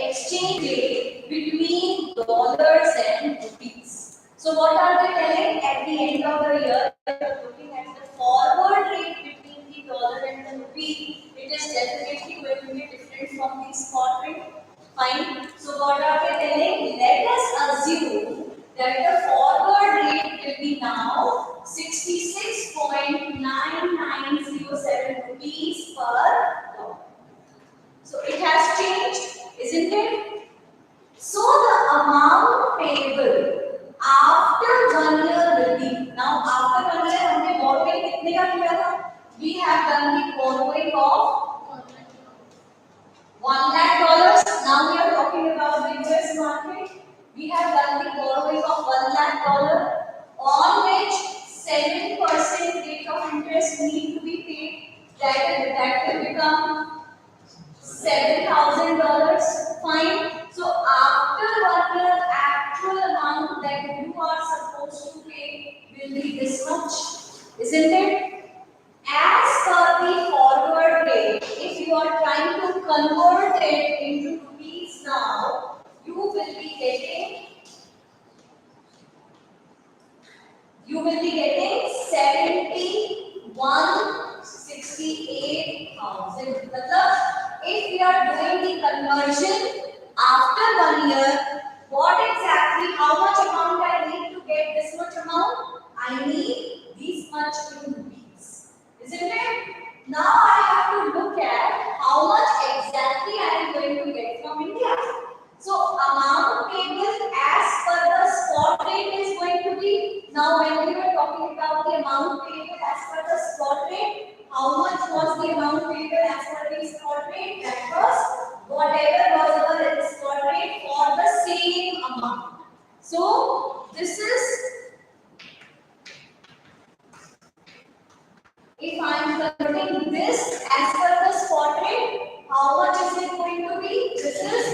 exchange rate between dollars and rupees. So what are they telling? At the end of the year, if you are looking at the forward rate between the dollar and the rupee, it is definitely going to be different from the spot rate. Fine. So what are they telling? Let us assume that the forward rate will be now 66.9907 rupees per dollar. So it has changed, isn't it? So the amount payable after 1 year will be, now after 1 year हमने borrowing कितने का किया था? We have done the borrowing of $1 lakh. Now we are talking about the US market. We have done the borrowing of $1 lakh, on which 7% rate of interest need to be paid. That will become $7,000. Fine. So after 1 year, actual amount that you are supposed to pay will be this much, isn't it? As per the forward rate, if you are trying to convert it into rupees now, you will be getting 7168,000. If we are doing the conversion after 1 year, what exactly, how much amount I need to get this much amount? I need this much in rupees, isn't it? Now I have to look at how much exactly I am going to get from India. So amount payable as per the spot rate is going to be, now when we were talking about the amount payable as per the spot rate, how much was the amount payable as per the spot rate? That was whatever was our spot rate for the same amount. So this is, if I am converting this as per the spot rate, how much is it going to be? This is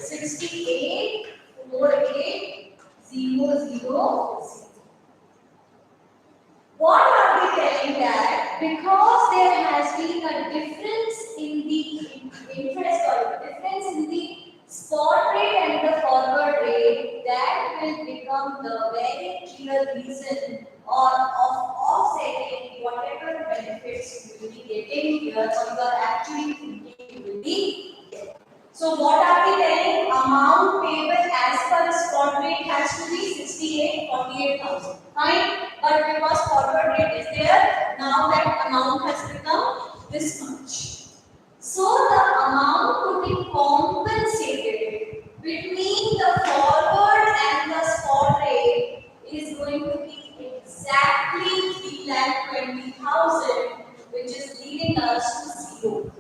68,48,000. What are they telling that? Because there has been a difference in the interest or difference in the spot rate and the forward rate, that will become the very clear reason or of offsetting whatever benefits you will be getting here or you are actually thinking you will be getting. So what are they telling? Amount payable as per spot rate has to be 68,48,000. Fine, but because forward rate is there, now that amount has become this much. So the amount to be compensated between the forward and the spot rate is going to be exactly 3,20,000, which is leading us to zero.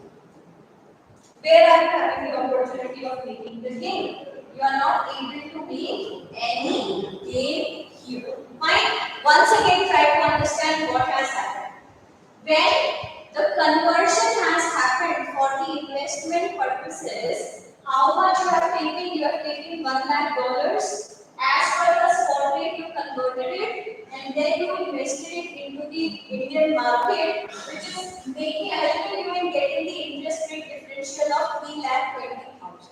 Where are you having the opportunity of making the gain? You are not able to make any gain here. Fine. Once again, try to understand what has happened. When the conversion has happened for the investment purposes, how much you have taken? You have taken $1 lakh. As per the spot rate, you converted it and then you invested it into the Indian market, which is helping you in getting the interest rate differential of 3,20,000.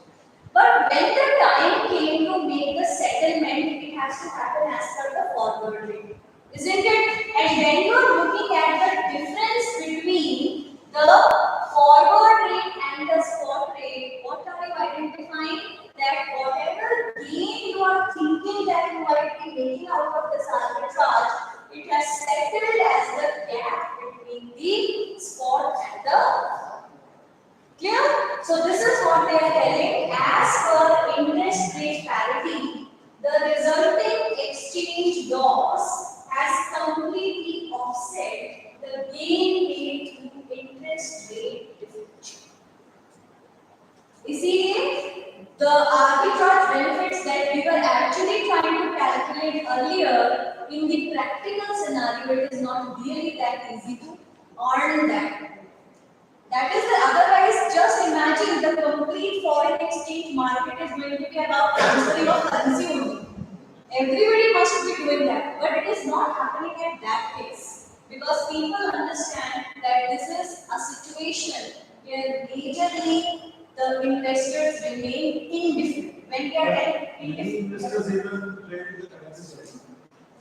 But when the time came to make the settlement, it has to happen as per the forward rate, isn't it? And when you are looking at the difference between the forward rate and the spot rate, what are you identifying? That whatever gain you are thinking that you might be making out of this arbitrage, it has settled as the gap between the spot and the clear? So this is what they are telling. As per interest rate parity, the resulting exchange loss has completely offset the gain made through interest rate differential. इसीलिए the arbitrage benefits that we were actually trying to calculate earlier, in the practical scenario, it is not really that easy to earn that. That is the, otherwise, just imagine the complete foreign exchange market is going to be about transferring of currency only. Everybody must be doing that, but it is not happening at that pace because people understand that this is a situation where majorly the investors remain indifferent. When we are many investors even trade the currency.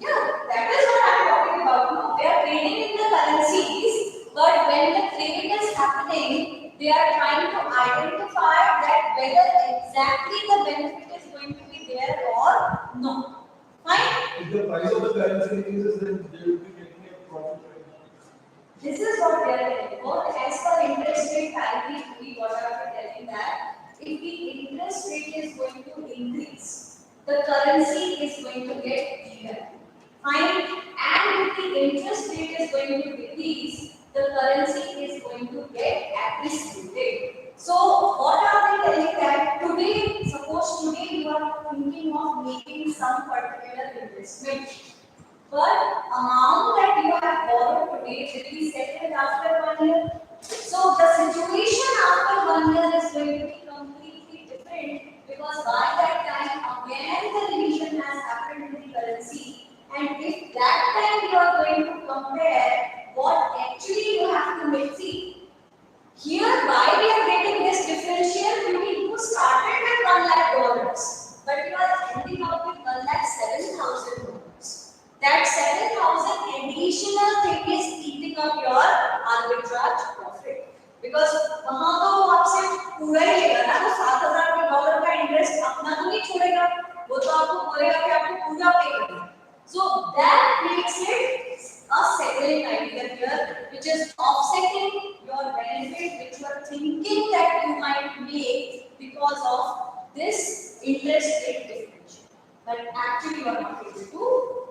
yeah, that is what I am talking about. No, they are trading in the currencies, but when the trade is happening, they are trying to identify that whether exactly the benefit is going to be there or not. Fine? If the price of the currency increases, then they will be getting a profit. This is what we are telling about. As per interest rate parity, we what are we telling that if the interest rate is going to increase, the currency is going to get devalued. Fine. And if the interest rate is going to decrease, the currency is going to get appreciated. So what are we telling that today, suppose today you are thinking of making some particular investment. But amount that you have borrowed today will be settled after 1 year. So the situation after 1 year is going to be completely different because by that time again the revision has happened to the currency, and if that time you are going to compare what actually you have to make, see here why we are getting this differential, you started with $1 lakh, but you are ending up with 1,07,000. That 7,000 additional thing is eating up your arbitrage profit. Because वहाँ तो वो आपसे पूरा ही लेगा ना, तो $7,000 का interest अपना तो नहीं छोड़ेगा, वो तो आपको बोलेगा कि आपको पूरा पे करना है. So that makes it a settling idea here, which is offsetting your benefit which you are thinking that you might make because of this interest rate differential. But actually you are not able to.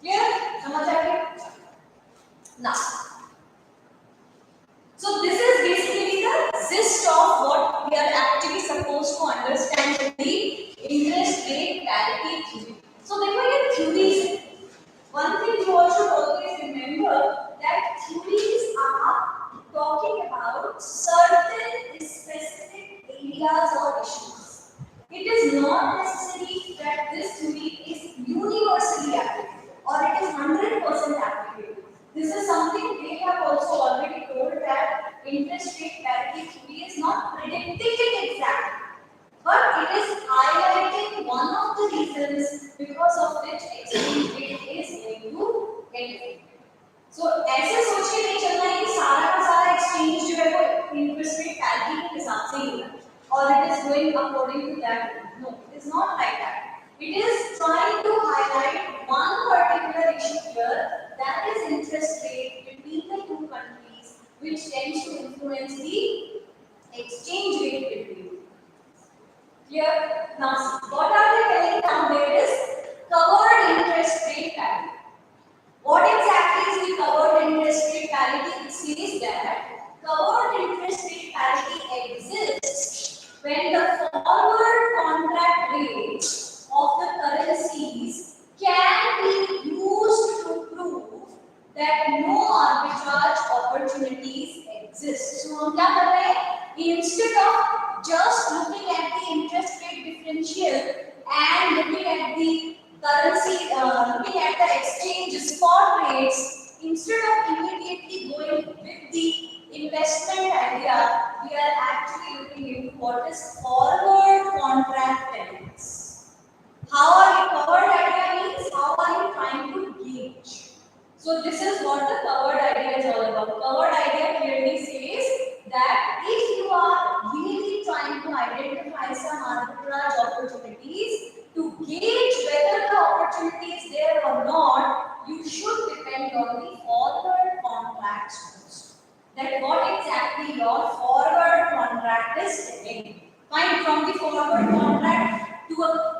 Clear? समझ आ गया? Now, so this is basically the gist of what we are actually supposed to understand in the interest rate parity theory. So देखो ये theories है. One thing you all should always remember that theories are talking about certain specific areas or issues. It is not necessary that this theory is universally applicable or it is 100% applicable. This is something they have also already told that interest rate parity theory is not predicting it exactly, but it is highlighting one of the reasons because of which exchange rate is going to get affected. So ऐसे सोच के नहीं चलना है कि सारा का सारा exchange जो है वो interest rate parity के हिसाब से ही होगा और it is going according to that. No, it is not like that. It is trying to highlight one particular issue here, that is interest rate between the two countries, which tends to influence the exchange rate between. Clear? Now, what are they telling down there is covered interest rate parity. What exactly is the covered interest rate parity? It says that covered interest rate parity exists when the forward contract rates of the currencies can be used to prove that no arbitrage opportunities exist. So हम क्या कर रहे हैं? Instead of just looking at the interest rate differential and looking at the currency, looking at the exchange spot rates, instead of immediately going with the investment idea, we are actually looking into what is forward contract tenants. How are you covered idea means how are you trying to gauge? So this is what the covered idea is all about. Covered idea clearly says that if you are really trying to identify some arbitrage opportunities to gauge whether the opportunity is there or not, you should depend on the forward contract source. That what exactly your forward contract is telling. Fine, from the forward contract to a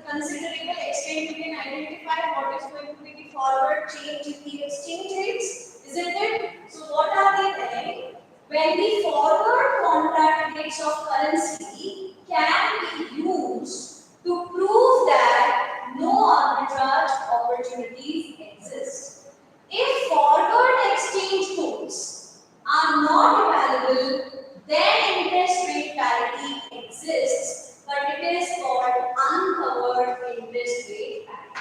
considerable extent you can identify what is going to be the forward change in the exchange rates, isn't it? So what are they telling? When the forward contract rates of currency can be used to prove that no arbitrage opportunities exist. If forward exchange quotes are not available, then interest rate parity exists, but it is called uncovered interest rate parity.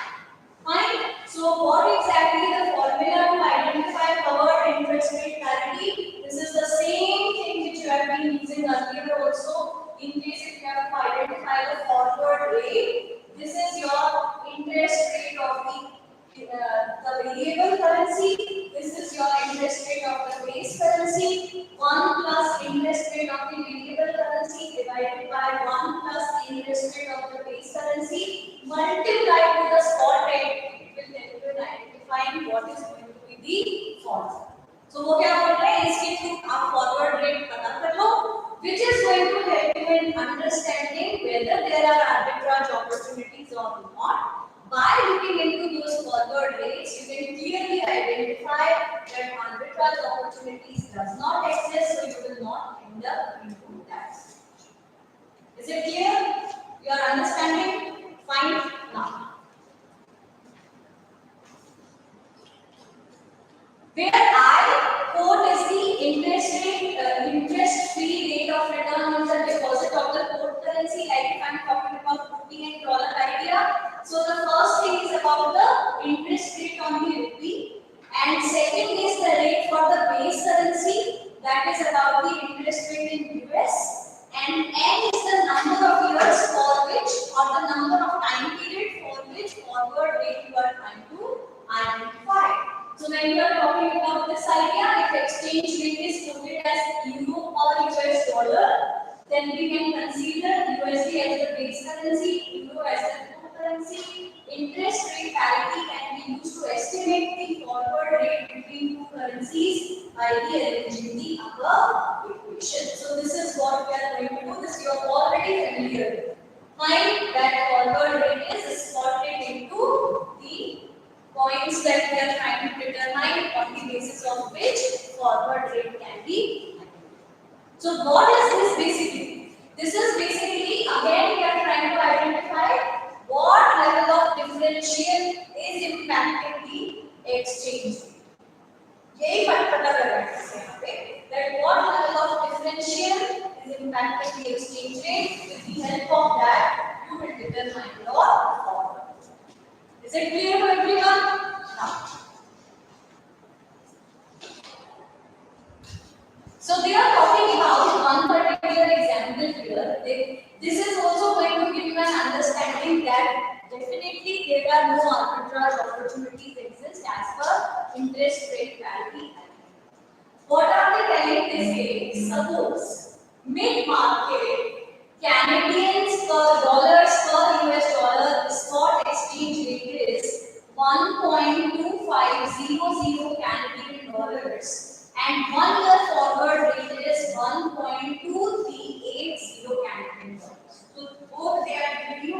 Fine. So what exactly the formula to identify covered interest rate parity? This is the same thing which you have been using earlier by the forward rate. This is your interest rate of the variable currency. This is your interest rate of the base currency. 1 plus interest rate of the variable currency divided by 1 plus interest rate of the base currency multiplied with the spot rate. It will help you in identifying what is going to be the forward. So वो क्या बोल रहे हैं इसके through आप forward rate पता कर लो, which is going to help you in understanding whether there are arbitrage opportunities or not. By looking into those forward rates, you can clearly identify that arbitrage opportunities does not exist, so you will not end up into that. Is it clear? You are understanding? Fine. Now. Where I quote is the interest-free rate of return on the deposit of the quote currency. Like if I'm talking about rupee and dollar idea, so the first thing is about the interest rate on the rupee, and second is the rate for the base currency, that is about the interest rate in US, and N is the number of years for which, or the number of time period for which forward rate you are trying to identify. So when you are talking about this idea, if exchange rate is quoted as euro or US dollar, then we can consider USD as the base currency, euro as the core currency. Interest rate parity can be used to estimate the forward rate between two currencies by the arranging the above equation. So this is what we are going to do. This you are already familiar with. Find that forward rate is spot rate into the points that we are trying to determine on the basis of which forward rate can be. So what is this basically? This is basically, again we are trying to identify what level of differential is impacting the exchange rate. यही बात पता करना है यहाँ पे, that what level of differential is impacting the exchange rate. With the help of that, you will determine your forward. Is it clear to everyone? Now. So they are talking about one particular example here. This is also going to give you an understanding that definitely there are no arbitrage opportunities exist as per interest rate parity. What are they telling this case? Suppose mid-market Canadians per dollars per US dollar spot exchange rate is 1.2500 Canadian dollars and 1 year forward rate is 1.2380 Canadian dollars. So both they are giving you.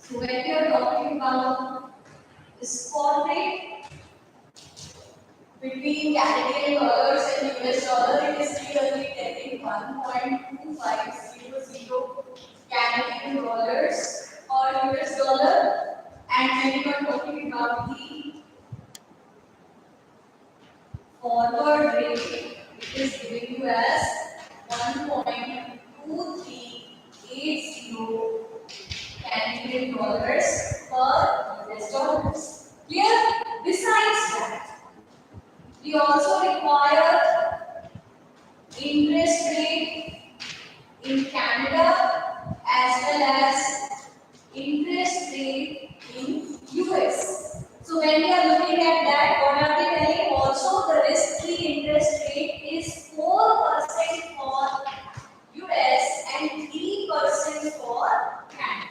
So when we are talking about the spot rate between Canadian dollars and US dollar, it is clearly telling 1.2500 Canadian dollars or US dollar. And when we are talking about the forward rate, it is giving you as 1.2380 Canadian dollars per US dollars. Clear? Besides that, we also require interest rate in Canada as well as interest rate in US. So when we are looking at that, what are they telling? Also the risk-free interest rate is 4% for US and 3% for Canada.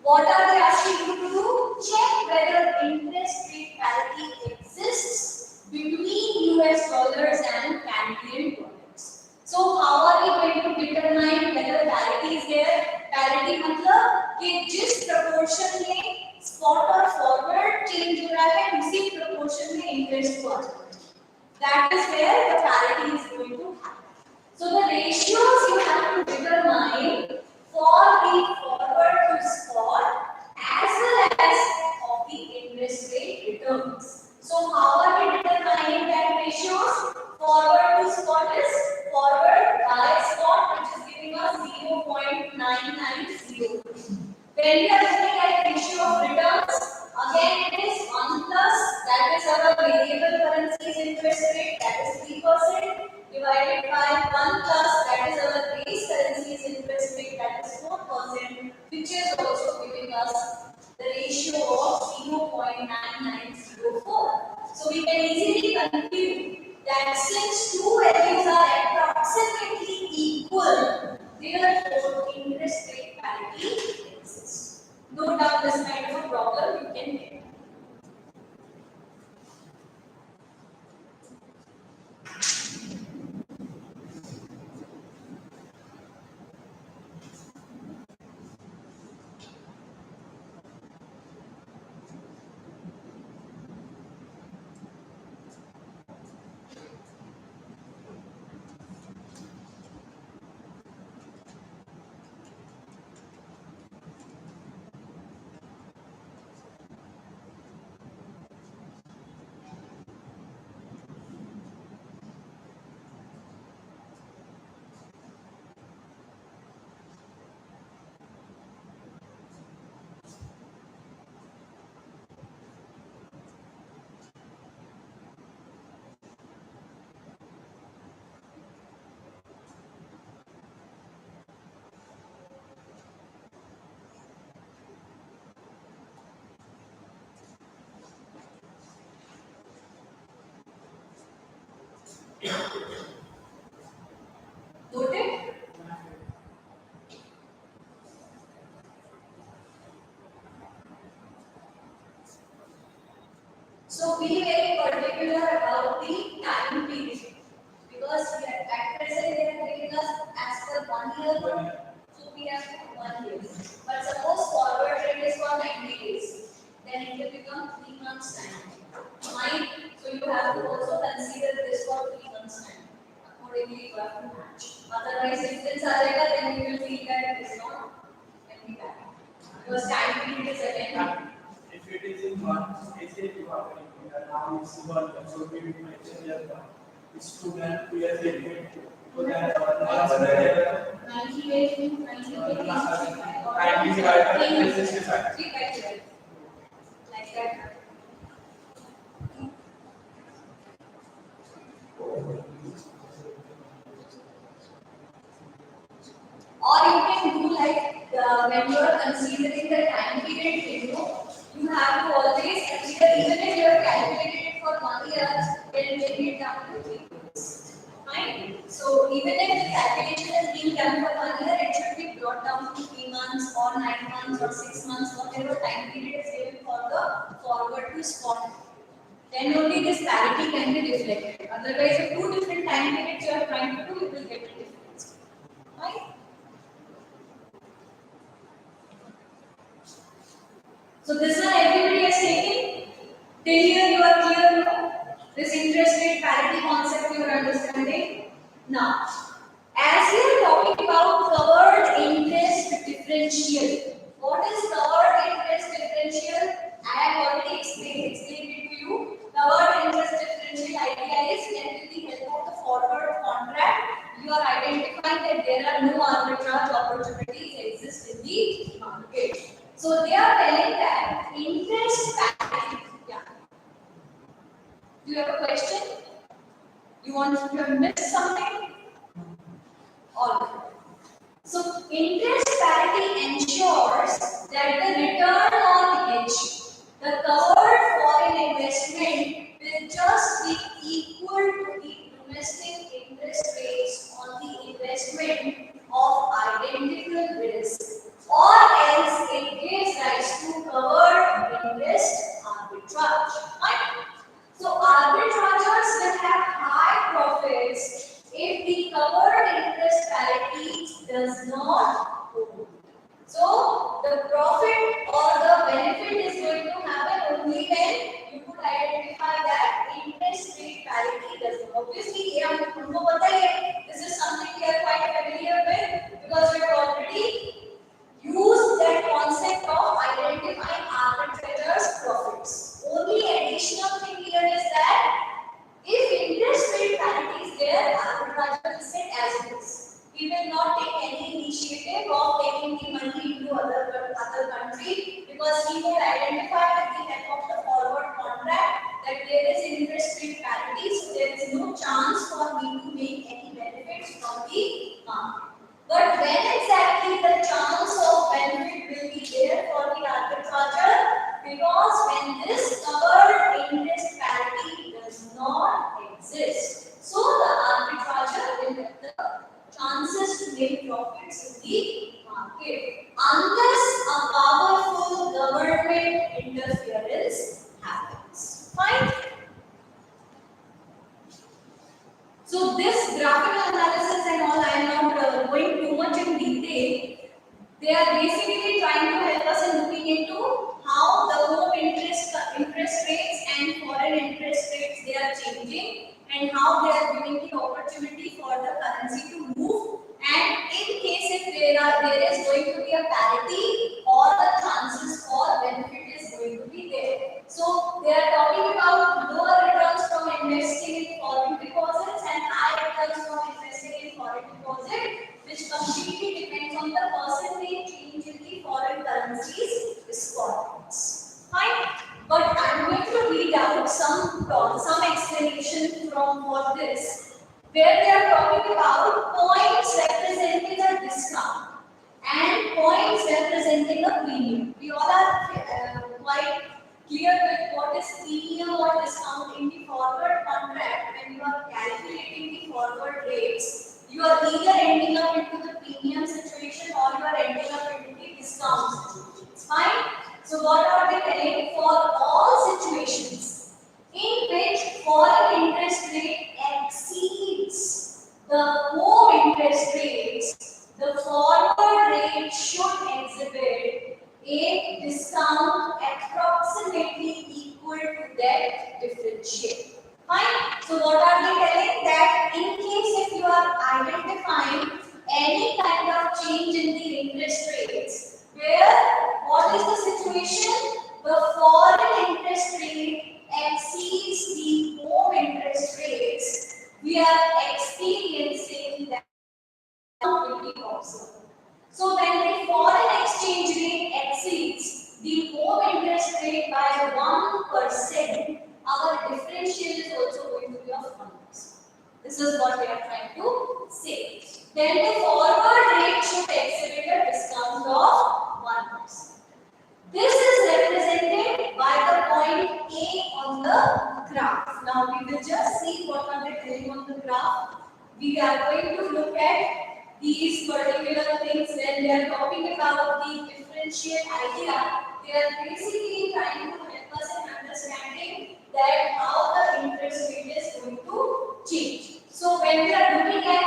What are they asking you to do? Check whether interest rate parity exists between US dollars and Canadian dollars. So how are we going to determine whether parity is there? Parity मतलब कि जिस proportion में spot और forward change हो रहा है उसी proportion में interest को आ जाता है. That is where the parity is going to happen. So the ratios you have to determine for the forward to spot as well as of the interest rate returns. So how are we determining that ratio? easily conclude that since two values are approximately equal, therefore interest rate parity exists. No doubt this kind of a problem you can get. Noted? So be very particular about the time period because we are at present they are giving us as per 1 year, so we have 1 year. But suppose forward rate is for 90 days, then it will become 3 months time. Fine. So you have to also consider this for 3 months time. Accordingly, you have to match. Otherwise, if this arega, then you will feel that it is not any bad. Because time period is again. If it is in months, if you are now it's 1, so we will mention here 1. It's 2 and 2 years later. So that 90 days, 90 days, time is divided by 365. like that. Or you can do like when you are considering the time period window, you have to always consider even if you have calculated it for 1 year, then bring it down to 3 months. Fine. So even if the calculation is being done for 1 year, it should be brought down to 3 months or 9 months or 6 months, whatever time period is given for the forward to spot. Then only this parity can be reflected. Otherwise, if two different time periods you are trying to do, you will get a difference. Right? So this one everybody has taken. Till here you are clear now. This interest rate parity concept you are understanding. Now, as we are talking about covered interest differential. What is covered interest differential? I have already explained it to you. Covered interest differential idea is that with the help of the forward contract, you are identifying that there are no arbitrage opportunities exist in the market. So they are telling that interest parity. Yeah. Do you have a question? You want to have missed something? All right. So interest parity ensures that the return on hedge, the covered foreign investment will just be equal to the domestic interest rates on the investment of identical risk, or else it gives rise to covered interest arbitrage. Right? So arbitrageurs will have high profits if the covered interest parity does not hold. So the profit or the benefit is going to happen only when you could identify that interest rate parity does not. Obviously, ये हमको पता ही है. This is something we are quite familiar with because we have already used that concept of identifying arbitrageurs' profits. Only additional thing here is that if interest rate parity is there, arbitrage will sit as it is. We will not take any initiative of taking the money into other country because he will identify with the help of the forward contract that there is interest rate parity, so there is no chance for me to make any benefits from the market. But when exactly the chance of benefit will be there for the arbitrager? Because when this covered interest parity does not exist. So the arbitrager will get the chances to make profits in the market unless a powerful government interference happens. Fine. So this graphical analysis and all, I am not going too much in detail. They are basically trying to help us in looking into how the home interest rates and foreign interest rates they are changing and how they are giving the opportunity for the currency to move. And in case if there is going to be a parity, all the chances for benefit is going to be there. So they are talking about lower returns from investing in foreign deposits and high returns from investing in foreign deposits, which completely depends on the percentage change in the foreign currencies requirements. Fine. But I'm going to read out some explanation from for this, where they are talking about points representing a discount and points representing a premium. We all are quite clear with what is premium or discount in the forward contract. When you are calculating the forward rates, you are either ending up into the premium situation or you are ending up into the discount situation. Fine. So what are they telling? For all situations in which foreign interest rate exceeds the home interest rates, the forward rate should exhibit a discount approximately equal to that differential. Fine. So what are they telling? That in case if you are identifying any kind of change in the interest rates, where what is the situation? The foreign interest rate exceeds the home interest rates. We are experiencing that will be observed. So when the foreign exchange rate exceeds the home interest rate by 1%, our differential is also going to be of 1%. This is what we are trying to say. Then the forward rate should exhibit a discount of 1%. This is represented by the point A on the graph. Now we will just see what are they telling on the graph. We are going to look at these particular things when they are talking about the differential idea. They are basically trying to help us in understanding that how the interest rate is going to change. So when we are looking at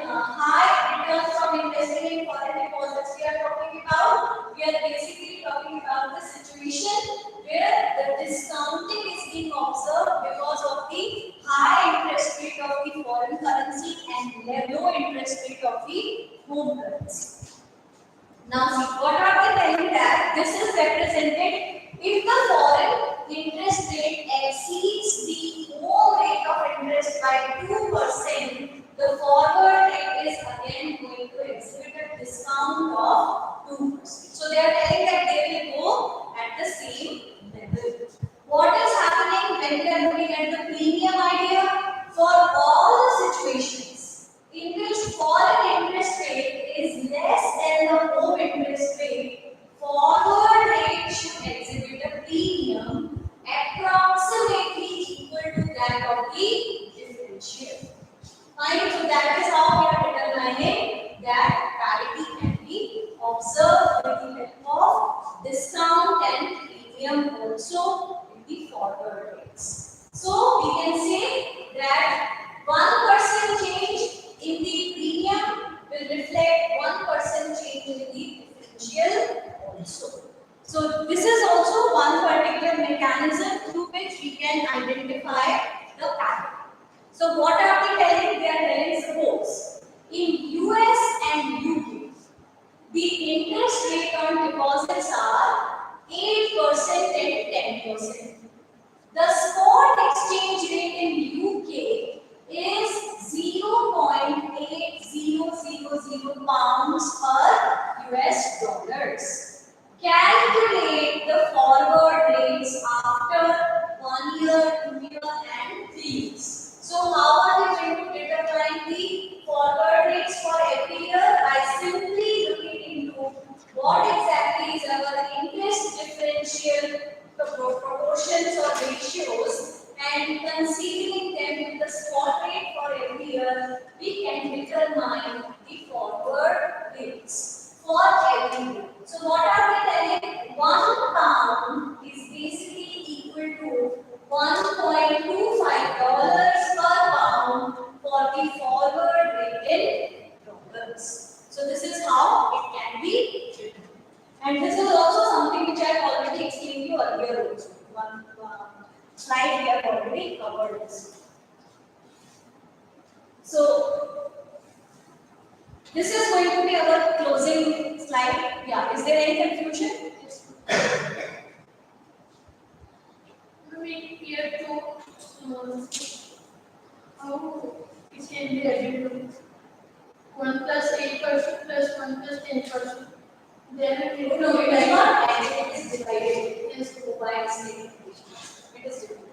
high returns from investing in foreign deposits, we are basically talking about the situation where the discounting is being observed because of the high interest rate of the foreign currency and low interest rate of the home currency. Now see, what are they telling that this is represented if the foreign interest rate exceeds the home rate of interest by 2%, the forward rate is again going to exhibit a discount of 2%. So they are telling that they will go at the same level. What is happening when we are looking at the premium idea? For all the situations in which foreign interest rate is less than the home interest rate, forward rate should exhibit a premium approximately equal to that of the differential. Fine, so that is how we are determining that parity can be observed with the help of discount and premium also in the forward rates. So we can say that 1% change in the premium will reflect 1% change in the differential also. So this is also one particular mechanism through which we can identify the pattern. So what are they telling? They are telling suppose in US and UK, the interest rate on deposits are 8% and 10%. The spot exchange rate in spot rate for every year, we can determine the forward rates for every year. So what are we telling? 1 pound is basically equal to $1.25 per pound for the forward rate in dollars. So this is how it can be written. And this is also something which I have already explained to you earlier also. One slide we have already covered this. So this is going to be our closing slide. Yeah, is there any confusion? We have to how it can be added to 1 plus 8% plus 1 plus 10%. Then it will No, it is not added, it is divided. yes. By same equation. It is different.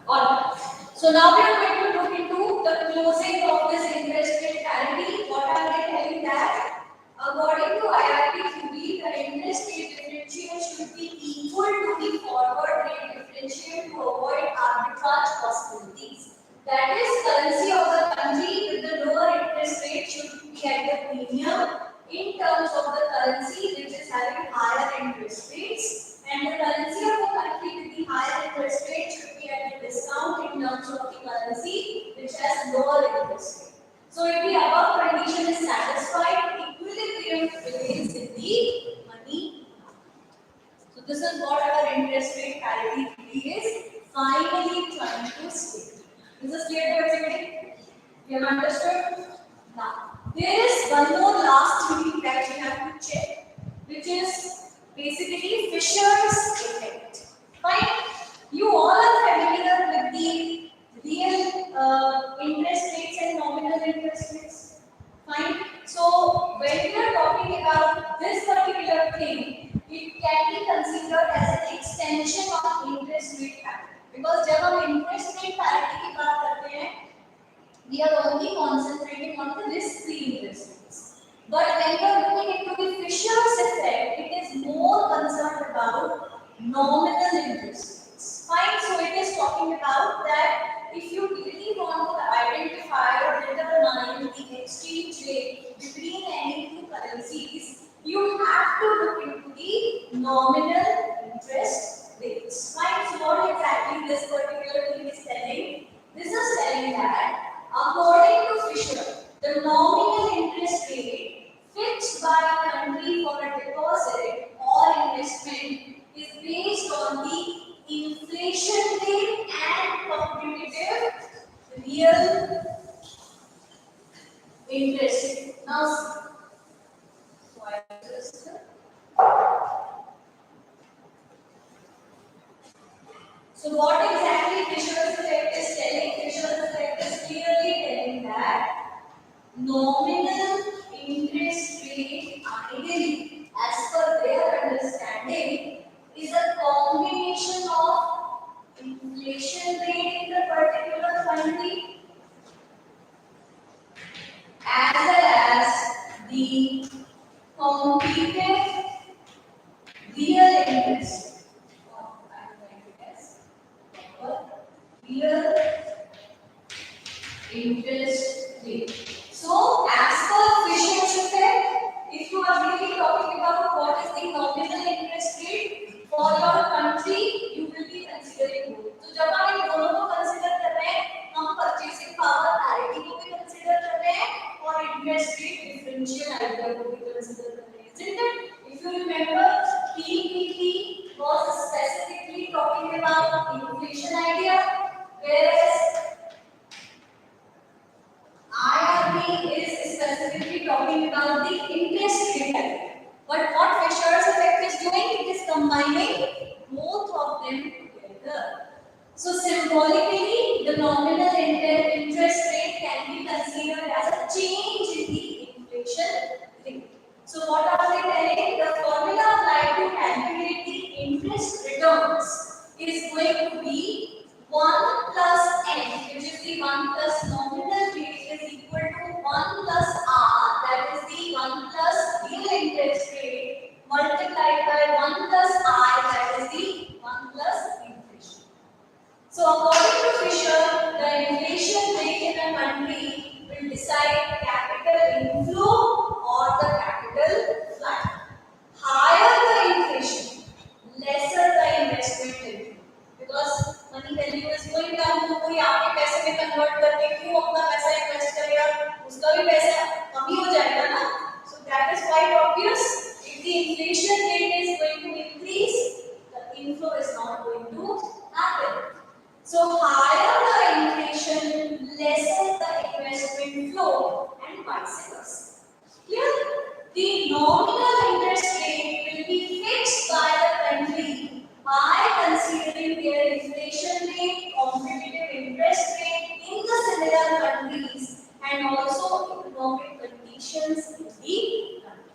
Alright. So now we are going to look into the closing of this interest rate parity. What are they telling that? According to IRB, the interest rate differential should be equal to the forward rate differential to avoid arbitrage possibilities. That is, currency of the country with the lower interest rate should be at the premium in terms of the currency which is having higher interest rates, and the currency of the country with the higher interest rate should be at a discount in terms of the currency which has lower interest rate. So if the above condition is satisfied, equilibrium prevails in the money market. So this is what our interest rate parity theory is finally trying to state. Is this clear to everybody? You have understood? Now, there is one more last theory that you have to check, which is basically Fisher's effect. Fine? You all are familiar with the real interest rates and nominal interest rates. Fine? So, when we are talking about this particular thing, it can be considered as an extension of interest rate parity. Because जब हम interest rate parity की बात करते हैं, we are only concentrating on the risk-free interest rates. But when you are looking into the Fisher's effect, it is more concerned about nominal interest rates. Fine, so it is talking about that if you really want to identify or determine the exchange rate between any two currencies, you have to look into the nominal interest rates. Fine, so what exactly this particular thing is telling? This is telling that according to Fisher, the nominal interest rate fixed by a country for a deposit or investment is based on the inflation rate and competitive real interest rate. Now, so what exactly Fisher's effect is telling? Fisher's effect is clearly telling that nominal interest rate ideally, as per their understanding, is a combination of inflation rate in the particular country as well as the competitive real interest. Real interest rate. So, as per Fisher's effect, if you are really talking about what is the nominal interest rate for your country, you will be considering both. So, जब हम इन दोनों को consider कर रहे हैं, हम purchasing power parity को भी consider कर रहे हैं और interest rate differential idea को भी consider कर रहे हैं, isn't it? If you remember, PPP was specifically talking about inflation idea, whereas IRB is specifically talking about the interest rate. But what Fisher's effect is doing, it is combining both of them together. So symbolically, the nominal interest rate can be considered as a change in the inflation rate. So what are they telling? The formula applied to going to be 1 plus n, which is the 1 plus nominal rate is equal to 1 plus r, that is the 1 plus real interest rate, multiplied by 1 plus I, that is the 1 plus inflation. So according to Fisher, the inflation rate in a country will decide capital inflow or the capital flight. Higher the inflation, lesser the investment inflow. Because money value is going down, तो कोई आपके पैसे में convert करके क्यों अपना पैसा invest करेगा, उसका भी पैसा कम ही हो जाएगा ना. So that is quite obvious. If the inflation rate is going to increase, the inflow is not going to happen. So higher the inflation, lesser the investment flow, and vice versa. Clear? The nominal interest rate will be fixed by the country by considering their inflation rate, competitive interest rate in the similar countries, and also economic conditions in the country.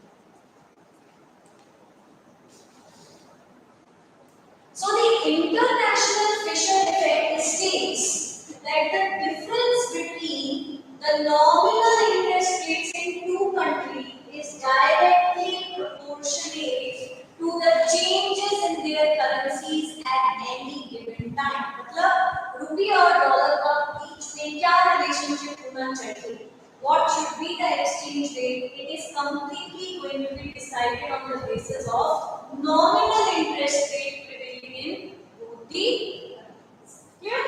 So the international Fisher effect states that the difference between the nominal interest rates in two countries is directly proportionate to the changes in their currencies at any given time. मतलब रुपये और dollar का बीच में क्या relationship होना चाहिए? What should be the exchange rate? It is completely going to be decided on the basis of nominal interest rate prevailing in both the currencies. Clear?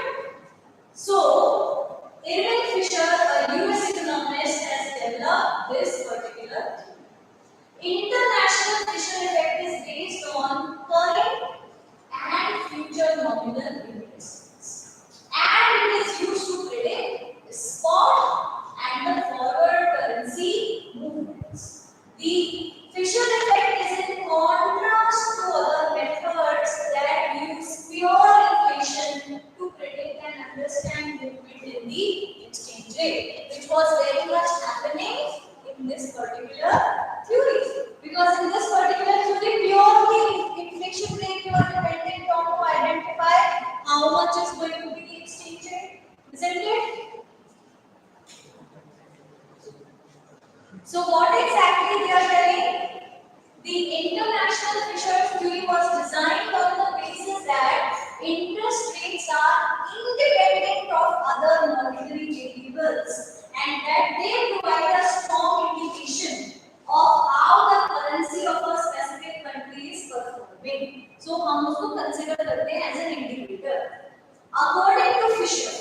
So, Irving Fisher, a US economist, has developed this particular theory. International Fisher effect is based on current and future nominal interest rates, and it is used to predict the spot and the forward currency movements. The Fisher effect is in contrast to other methods that use pure inflation to predict and understand movement in the exchange rate, which was very much happening in this particular theory. Because in this particular theory, purely inflation rate you are dependent on to identify how much is going to be the exchange rate, isn't it? So what exactly they are telling? The international Fisher theory was designed on the basis that interest rates are independent of other monetary variables and that they provide a strong indication of how the currency of a specific country is performing. So हम उसको consider करते हैं as an indicator. According to Fisher,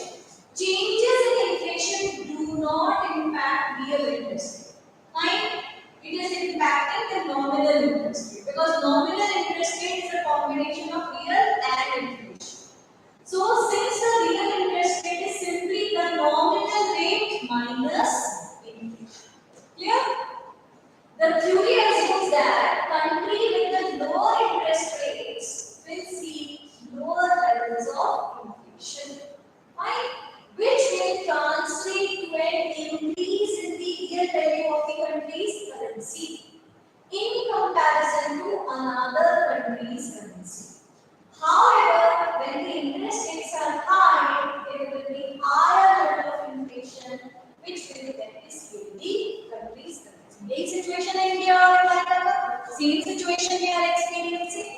changes in inflation do not impact real interest rate. Fine. It is impacting the nominal interest rate because nominal interest rate is a combination of real and inflation. So since the real interest rate is simply the nominal rate minus inflation. Clear? The theory assumes that country with the lower interest rates will see lower levels of inflation. Fine. Which will translate to an increase in the real value of the country's currency in comparison to another country's currency. However, when the interest rates are high, there will be higher level of inflation, which will depreciate the country's currency. Same situation in India or America, same situation we are experiencing.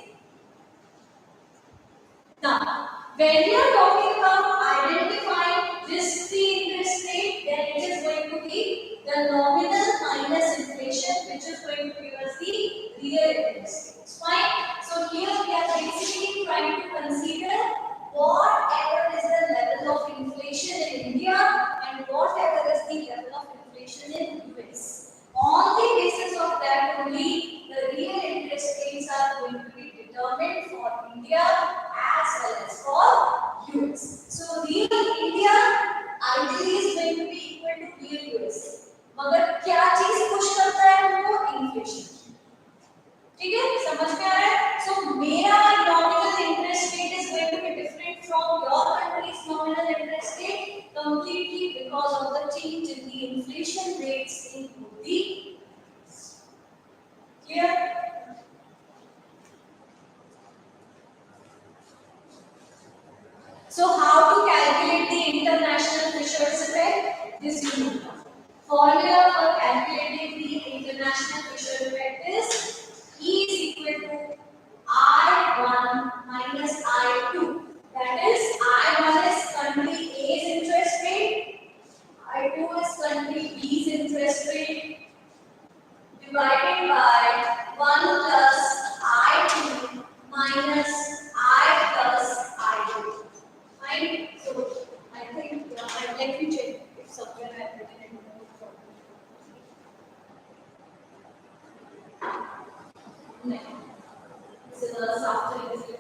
Now, when we are talking about identifying risk-free interest rate, then it is going to be the nominal minus inflation, which is going to give us the real interest rate. Fine. So here we are basically trying to consider whatever is the level of inflation in India and whatever is the level of inflation in US. On the basis of that only, the real interest rates are going to be determined for India as well as for US. So real India ideally is going to be equal to real US. मगर क्या चीज push करता है हमको inflation. ठीक है, समझ में आ रहा है? So मेरा nominal interest rate is going to be different from your country's nominal interest rate completely because of the change in the inflation rates in both the countries. Clear? So how to calculate the international Fisher's effect? This you know. Formula for calculating the international Fisher effect is E is equal to I1 minus I2. That is, I1 is country A's interest rate, I2 is country B's interest rate, divided by 1 plus I2 minus I plus I2. Fine? So, I think, let me check if somewhere I have written it. No. This is the after it is written.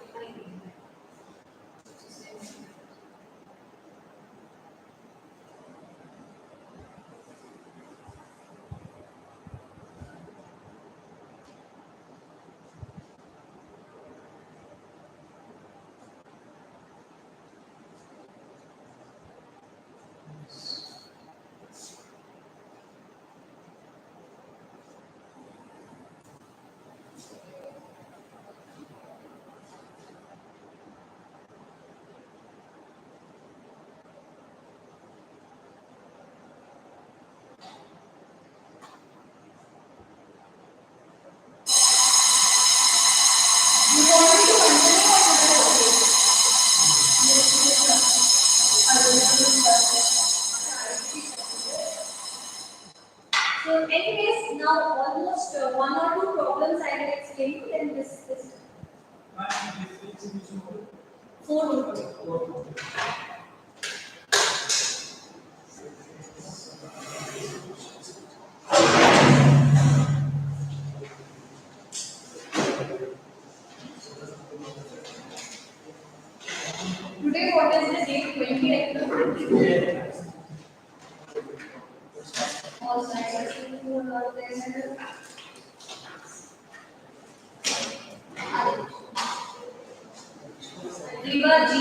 You want me to continue or should I okay? So, anyways, now almost 1 or 2 problems I will explain. Then this 4 total. Today, what is the date? 28th. All sides are there. Riva G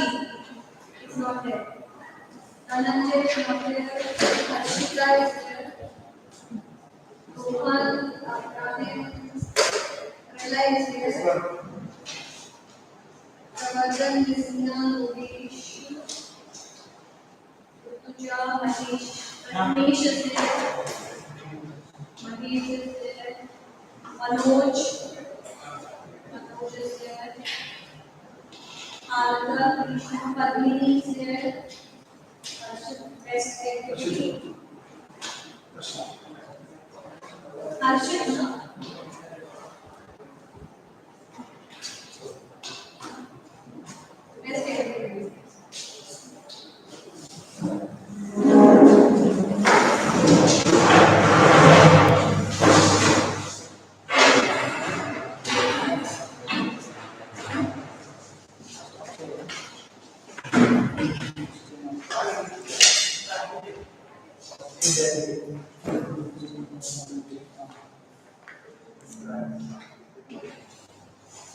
is not there. Dhananjay is not there. Harshita is there. Rohan, Radhe, Prela is there. Pravardhan, Nisna, Logesh, Rutuja, Manish is there. Manish is there. Manoj is there. Alka, Krishna, Padmini is there. Best activity. Harshit, no? Best activity.